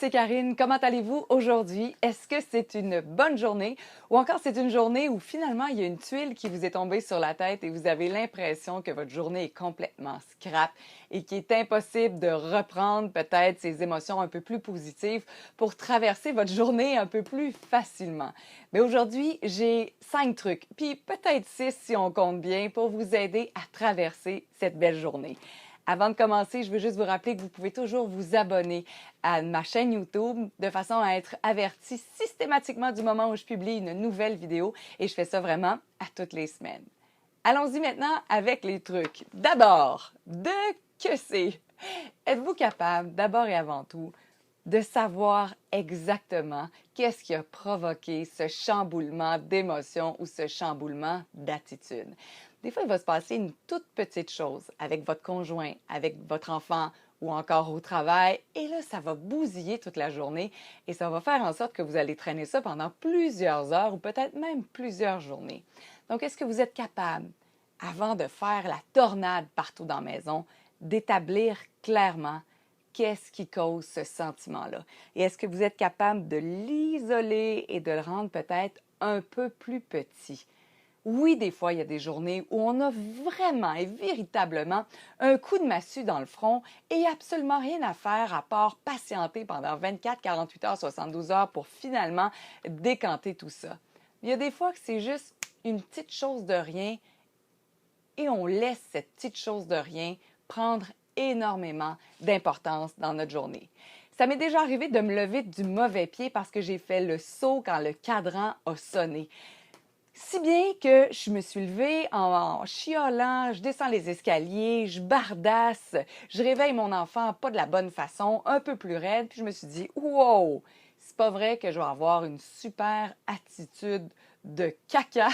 c'est Karine. Comment allez-vous aujourd'hui? Est-ce que c'est une bonne journée ou encore c'est une journée où finalement il y a une tuile qui vous est tombée sur la tête et vous avez l'impression que votre journée est complètement scrap et qu'il est impossible de reprendre peut-être ces émotions un peu plus positives pour traverser votre journée un peu plus facilement? Mais aujourd'hui, j'ai 5 trucs, puis peut-être 6 si on compte bien, pour vous aider à traverser cette belle journée. Avant de commencer, je veux juste vous rappeler que vous pouvez toujours vous abonner à ma chaîne YouTube de façon à être averti systématiquement du moment où je publie une nouvelle vidéo et je fais ça vraiment à toutes les semaines. Allons-y maintenant avec les trucs. D'abord, que c'est? Êtes-vous capable, d'abord et avant tout, de savoir exactement qu'est-ce qui a provoqué ce chamboulement d'émotions ou ce chamboulement d'attitude? Des fois, il va se passer une toute petite chose avec votre conjoint, avec votre enfant ou encore au travail, et là, ça va bousiller toute la journée et ça va faire en sorte que vous allez traîner ça pendant plusieurs heures ou peut-être même plusieurs journées. Donc, est-ce que vous êtes capable, avant de faire la tornade partout dans la maison, d'établir clairement qu'est-ce qui cause ce sentiment-là? Et est-ce que vous êtes capable de l'isoler et de le rendre peut-être un peu plus petit? Oui, des fois, il y a des journées où on a vraiment et véritablement un coup de massue dans le front et absolument rien à faire à part patienter pendant 24, 48 heures, 72 heures pour finalement décanter tout ça. Il y a des fois que c'est juste une petite chose de rien et on laisse cette petite chose de rien prendre énormément d'importance dans notre journée. Ça m'est déjà arrivé de me lever du mauvais pied parce que j'ai fait le saut quand le cadran a sonné. Si bien que je me suis levée en chiolant, je descends les escaliers, je bardasse, je réveille mon enfant pas de la bonne façon, un peu plus raide, puis je me suis dit « Wow! C'est pas vrai que je vais avoir une super attitude de caca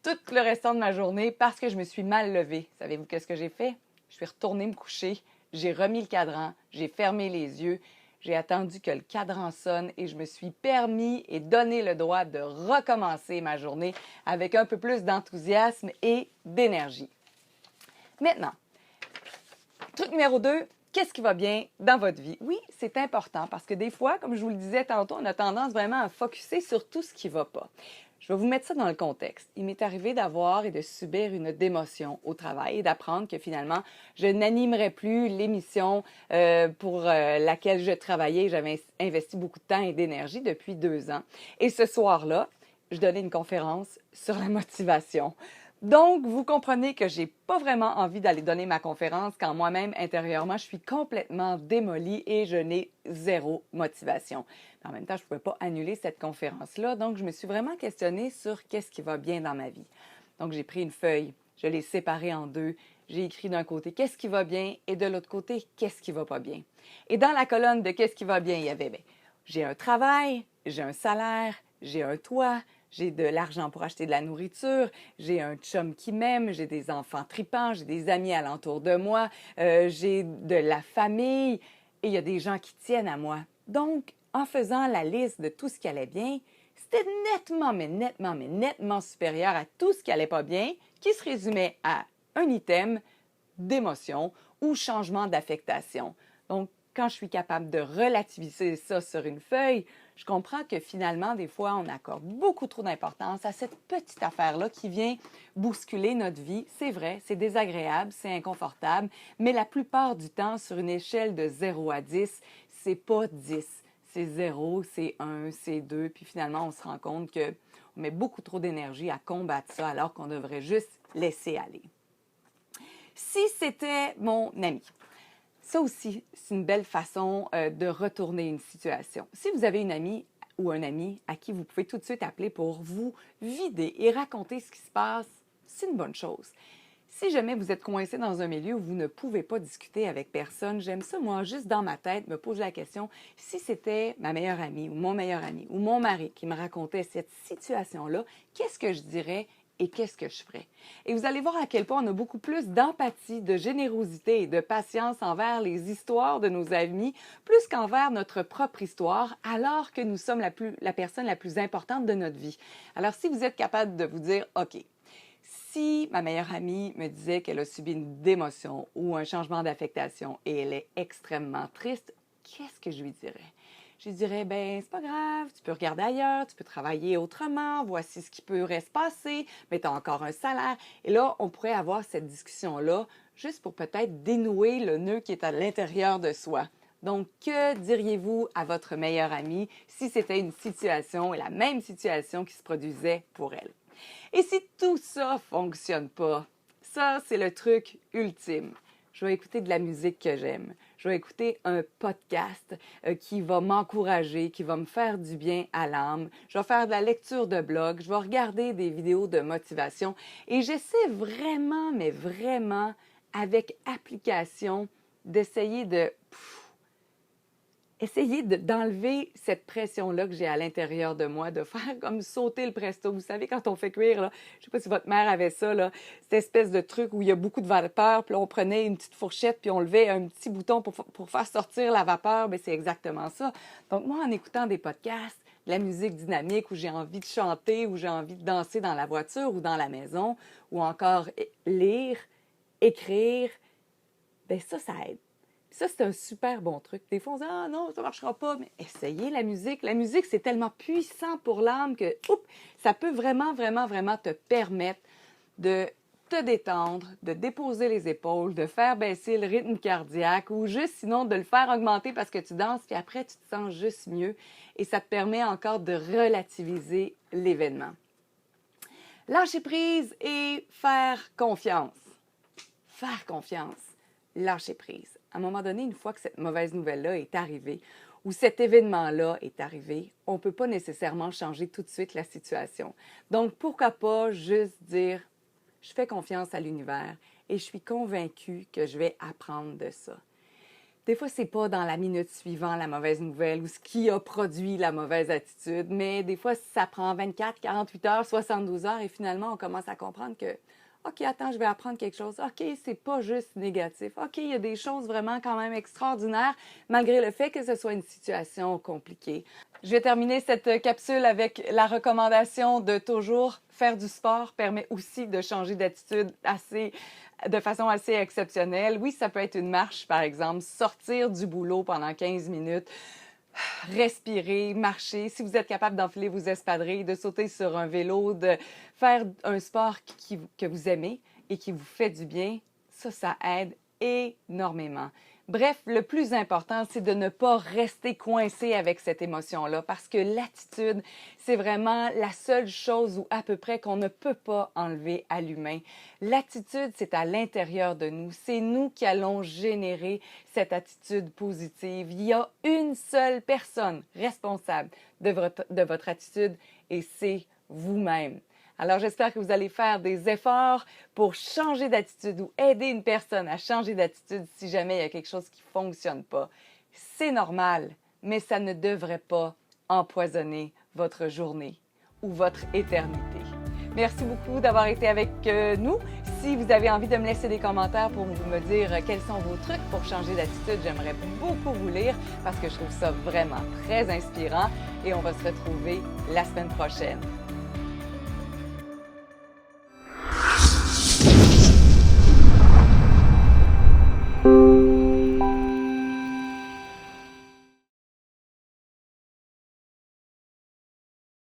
tout le restant de ma journée parce que je me suis mal levée. » Savez-vous qu'est-ce que j'ai fait? Je suis retournée me coucher, j'ai remis le cadran, j'ai fermé les yeux, j'ai attendu que le cadran sonne et je me suis permis et donné le droit de recommencer ma journée avec un peu plus d'enthousiasme et d'énergie. Maintenant, truc numéro 2, qu'est-ce qui va bien dans votre vie? Oui, c'est important parce que des fois, comme je vous le disais tantôt, on a tendance vraiment à focusser sur tout ce qui ne va pas. Je vais vous mettre ça dans le contexte. Il m'est arrivé d'avoir et de subir une démotion au travail et d'apprendre que finalement, je n'animerais plus l'émission pour laquelle je travaillais. J'avais investi beaucoup de temps et d'énergie depuis 2 ans. Et ce soir-là, je donnais une conférence sur la motivation. Donc, vous comprenez que j'ai pas vraiment envie d'aller donner ma conférence quand moi-même, intérieurement, je suis complètement démolie et je n'ai zéro motivation. Mais en même temps, je ne pouvais pas annuler cette conférence-là, donc je me suis vraiment questionnée sur qu'est-ce qui va bien dans ma vie. Donc, j'ai pris une feuille, je l'ai séparée en deux, j'ai écrit d'un côté qu'est-ce qui va bien et de l'autre côté qu'est-ce qui va pas bien. Et dans la colonne de qu'est-ce qui va bien, il y avait, j'ai un travail, j'ai un salaire, j'ai un toit, j'ai de l'argent pour acheter de la nourriture, j'ai un chum qui m'aime, j'ai des enfants tripants, j'ai des amis alentour de moi, j'ai de la famille et il y a des gens qui tiennent à moi. Donc, en faisant la liste de tout ce qui allait bien, c'était nettement supérieur à tout ce qui allait pas bien, qui se résumait à un item d'émotion ou changement d'affectation. Donc, quand je suis capable de relativiser ça sur une feuille, je comprends que finalement, des fois, on accorde beaucoup trop d'importance à cette petite affaire-là qui vient bousculer notre vie. C'est vrai, c'est désagréable, c'est inconfortable, mais la plupart du temps, sur une échelle de 0 à 10, c'est pas 10. C'est 0, c'est 1, c'est 2, puis finalement, on se rend compte qu'on met beaucoup trop d'énergie à combattre ça alors qu'on devrait juste laisser aller. Si c'était mon ami, ça aussi, c'est une belle façon de retourner une situation. Si vous avez une amie ou un ami à qui vous pouvez tout de suite appeler pour vous vider et raconter ce qui se passe, c'est une bonne chose. Si jamais vous êtes coincé dans un milieu où vous ne pouvez pas discuter avec personne, j'aime ça, moi, juste dans ma tête, me poser la question, si c'était ma meilleure amie ou mon meilleur ami ou mon mari qui me racontait cette situation-là, qu'est-ce que je dirais et qu'est-ce que je ferais? Et vous allez voir à quel point on a beaucoup plus d'empathie, de générosité et de patience envers les histoires de nos amis, plus qu'envers notre propre histoire, alors que nous sommes la personne la plus importante de notre vie. Alors, si vous êtes capable de vous dire, OK, si ma meilleure amie me disait qu'elle a subi une démotion ou un changement d'affectation et elle est extrêmement triste, qu'est-ce que je lui dirais? je dirais, ben c'est pas grave, tu peux regarder ailleurs, tu peux travailler autrement, voici ce qui pourrait se passer, mais tu as encore un salaire. Et là, on pourrait avoir cette discussion-là juste pour peut-être dénouer le nœud qui est à l'intérieur de soi. Donc, que diriez-vous à votre meilleure amie si c'était une situation, et la même situation qui se produisait pour elle? Et si tout ça ne fonctionne pas, ça, c'est le truc ultime. Je vais écouter de la musique que j'aime. Je vais écouter un podcast qui va m'encourager, qui va me faire du bien à l'âme. Je vais faire de la lecture de blog. Je vais regarder des vidéos de motivation. Et j'essaie vraiment, mais vraiment, avec application, d'essayer d'enlever cette pression-là que j'ai à l'intérieur de moi, de faire comme sauter le presto. Vous savez, quand on fait cuire, là, je ne sais pas si votre mère avait ça, là, cette espèce de truc où il y a beaucoup de vapeur, puis là, on prenait une petite fourchette, puis on levait un petit bouton pour faire sortir la vapeur. Bien, c'est exactement ça. Donc, moi, en écoutant des podcasts, de la musique dynamique, où j'ai envie de chanter, où j'ai envie de danser dans la voiture ou dans la maison, ou encore lire, écrire, bien ça aide. Ça, c'est un super bon truc. Des fois, on se dit « Ah non, ça ne marchera pas », mais essayez la musique. La musique, c'est tellement puissant pour l'âme que ça peut vraiment, vraiment, vraiment te permettre de te détendre, de déposer les épaules, de faire baisser le rythme cardiaque ou juste sinon de le faire augmenter parce que tu danses, puis après, tu te sens juste mieux et ça te permet encore de relativiser l'événement. Lâcher prise et faire confiance. Faire confiance. Lâcher prise. À un moment donné, une fois que cette mauvaise nouvelle-là est arrivée ou cet événement-là est arrivé, on ne peut pas nécessairement changer tout de suite la situation. Donc, pourquoi pas juste dire « Je fais confiance à l'univers et je suis convaincue que je vais apprendre de ça ». Des fois, ce n'est pas dans la minute suivante la mauvaise nouvelle ou ce qui a produit la mauvaise attitude, mais des fois, ça prend 24, 48 heures, 72 heures et finalement, on commence à comprendre que OK, attends, je vais apprendre quelque chose. OK, c'est pas juste négatif. OK, il y a des choses vraiment quand même extraordinaires, malgré le fait que ce soit une situation compliquée. Je vais terminer cette capsule avec la recommandation de toujours faire du sport permet aussi de changer d'attitude de façon assez exceptionnelle. Oui, ça peut être une marche, par exemple, sortir du boulot pendant 15 minutes, respirer, marcher, si vous êtes capable d'enfiler vos espadrilles, de sauter sur un vélo, de faire un sport que vous aimez et qui vous fait du bien, ça aide énormément. Bref, le plus important, c'est de ne pas rester coincé avec cette émotion-là parce que l'attitude, c'est vraiment la seule chose ou à peu près qu'on ne peut pas enlever à l'humain. L'attitude, c'est à l'intérieur de nous. C'est nous qui allons générer cette attitude positive. Il y a une seule personne responsable de votre attitude et c'est vous-même. Alors, j'espère que vous allez faire des efforts pour changer d'attitude ou aider une personne à changer d'attitude si jamais il y a quelque chose qui ne fonctionne pas. C'est normal, mais ça ne devrait pas empoisonner votre journée ou votre éternité. Merci beaucoup d'avoir été avec nous. Si vous avez envie de me laisser des commentaires pour me dire quels sont vos trucs pour changer d'attitude, j'aimerais beaucoup vous lire parce que je trouve ça vraiment très inspirant et on va se retrouver la semaine prochaine.